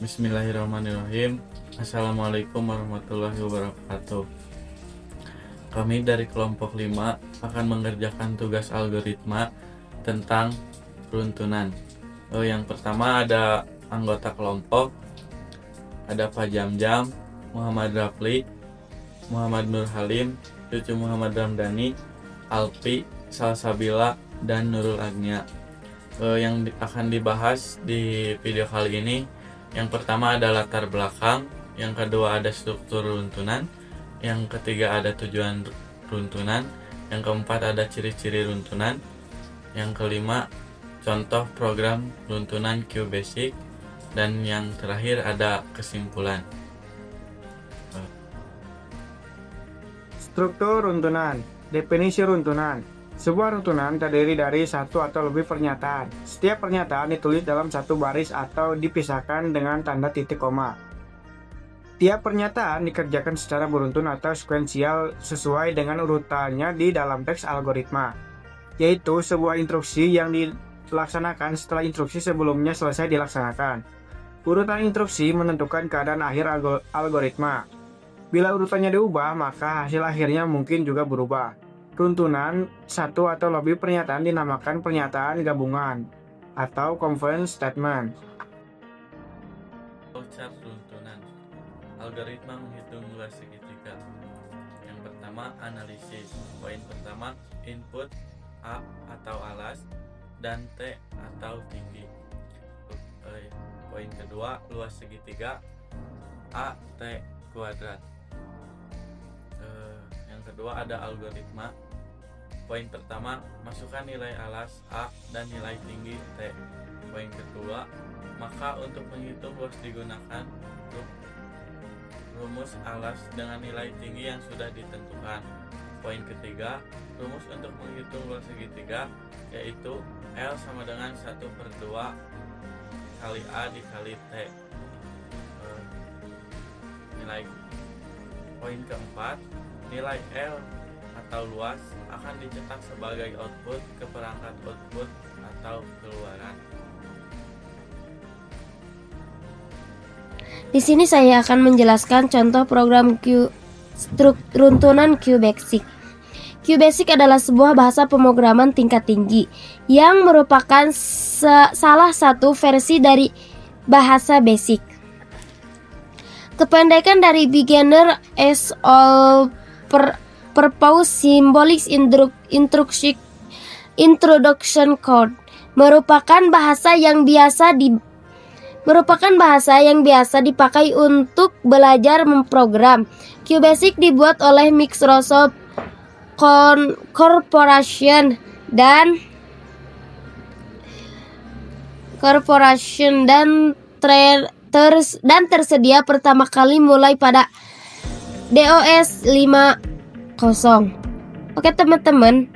Bismillahirrahmanirrahim. Assalamualaikum warahmatullahi wabarakatuh. Kami dari kelompok 5 akan mengerjakan tugas algoritma tentang runtunan. Yang pertama ada anggota kelompok, ada Pak Jamjam, Muhammad Rafli, Muhammad Nur Halim, Cucu Muhammad Ramdhani, Alpi, Salsabila, dan Nurul Agnia. Yang akan dibahas di video kali ini, yang pertama ada latar belakang, yang kedua ada struktur runtunan, yang ketiga ada tujuan runtunan, yang keempat ada ciri-ciri runtunan, yang kelima contoh program runtunan QBasic, dan yang terakhir ada kesimpulan. Struktur runtunan. Definisi runtunan. Sebuah runtunan terdiri dari satu atau lebih pernyataan. Setiap pernyataan ditulis dalam satu baris atau dipisahkan dengan tanda titik koma. Tiap pernyataan dikerjakan secara beruntun atau sekuensial sesuai dengan urutannya di dalam teks algoritma, yaitu sebuah instruksi yang dilaksanakan setelah instruksi sebelumnya selesai dilaksanakan. Urutan instruksi menentukan keadaan akhir algoritma. Bila urutannya diubah, maka hasil akhirnya mungkin juga berubah. Runtunan satu atau lebih pernyataan dinamakan pernyataan gabungan atau conference statement. Flowchart runtunan. Algoritma menghitung luas segitiga. Yang pertama analisis. Poin pertama input A atau alas dan T atau tinggi. Poin kedua luas segitiga A T kuadrat. Yang kedua ada algoritma. Poin pertama, masukkan nilai alas A dan nilai tinggi T. Poin kedua, maka untuk menghitung luas digunakan rumus alas dengan nilai tinggi yang sudah ditentukan. Poin ketiga, rumus untuk menghitung luas segitiga yaitu L sama dengan 1/2 kali A dikali T. Poin keempat, nilai L atau luas akan dicetak sebagai output ke perangkat output atau keluaran. Di sini saya akan menjelaskan contoh program runtunan QBasic. QBasic adalah sebuah bahasa pemrograman tingkat tinggi yang merupakan salah satu versi dari bahasa BASIC. Kependekan dari Beginner as All Purpose Symbolic Introduction Code merupakan bahasa yang biasa dipakai untuk belajar memprogram. QBasic dibuat oleh Microsoft Corporation dan tersedia pertama kali mulai pada DOS 5.0. Oke teman-teman,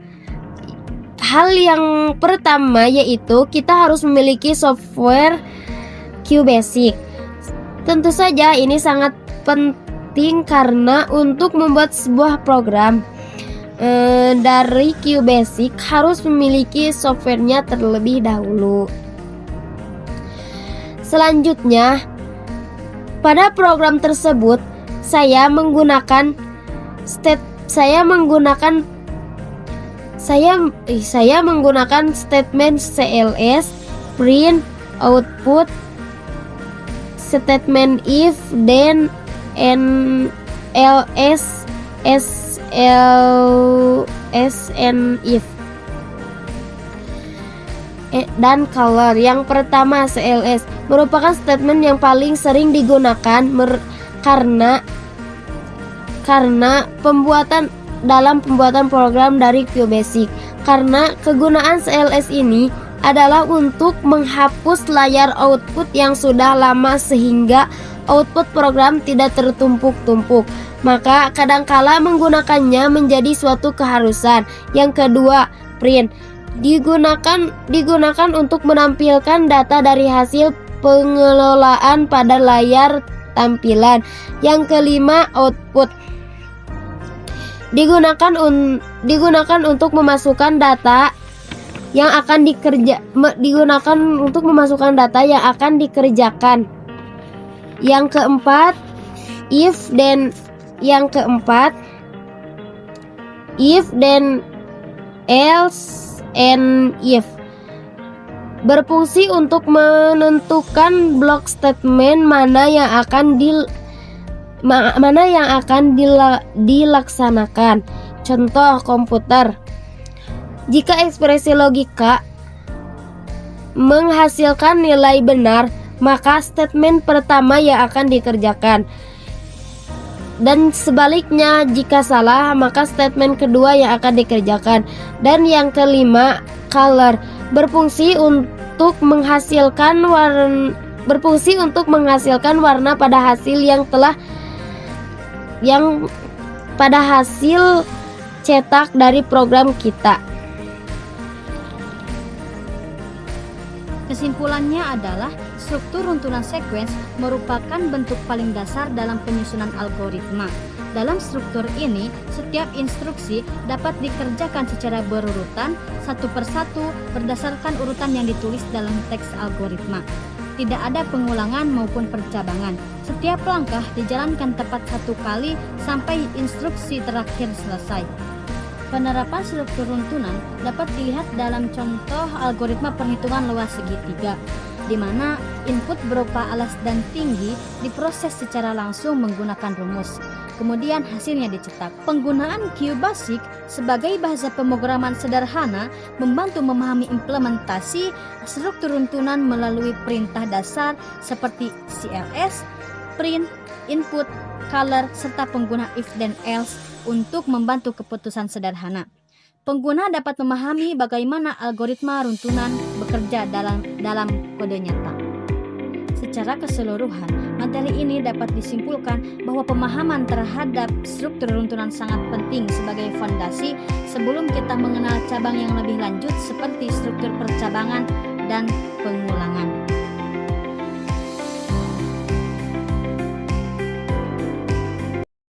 hal yang pertama yaitu kita harus memiliki software QBasic. Tentu saja ini sangat penting karena untuk membuat sebuah program dari QBasic harus memiliki softwarenya terlebih dahulu. Selanjutnya, pada program tersebut saya menggunakan statement CLS, print, output, statement if, then, ls, and if, dan color. Yang pertama CLS merupakan statement yang paling sering digunakan karena pembuatan program dari QBasic. Karena kegunaan CLS ini adalah untuk menghapus layar output yang sudah lama sehingga output program tidak tertumpuk-tumpuk. Maka kadangkala menggunakannya menjadi suatu keharusan. Yang kedua, print digunakan untuk menampilkan data dari hasil pengelolaan pada layar tampilan. Yang kelima, output digunakan untuk memasukkan data yang akan dikerjakan. Yang keempat, if then else and if berfungsi untuk menentukan blok statement mana yang akan dilaksanakan. Contoh komputer. Jika ekspresi logika menghasilkan nilai benar, maka statement pertama yang akan dikerjakan. Dan sebaliknya, jika salah, maka statement kedua yang akan dikerjakan. Dan yang kelima, color berfungsi untuk menghasilkan warna pada hasil cetak dari program kita. Kesimpulannya adalah struktur runtunan sequence merupakan bentuk paling dasar dalam penyusunan algoritma. Dalam struktur ini, setiap instruksi dapat dikerjakan secara berurutan, satu persatu berdasarkan urutan yang ditulis dalam teks algoritma. Tidak ada pengulangan maupun percabangan. Setiap langkah dijalankan tepat satu kali sampai instruksi terakhir selesai. Penerapan struktur runtunan dapat dilihat dalam contoh algoritma perhitungan luas segitiga, di mana input berupa alas dan tinggi diproses secara langsung menggunakan rumus. Kemudian hasilnya dicetak. Penggunaan QBasic sebagai bahasa pemrograman sederhana membantu memahami implementasi struktur runtunan melalui perintah dasar seperti CLS, print, input, color, serta pengguna if dan else untuk membantu keputusan sederhana. Pengguna dapat memahami bagaimana algoritma runtunan bekerja dalam kode nyata. Secara keseluruhan, materi ini dapat disimpulkan bahwa pemahaman terhadap struktur runtunan sangat penting sebagai fondasi sebelum kita mengenal cabang yang lebih lanjut seperti struktur percabangan dan pengulangan.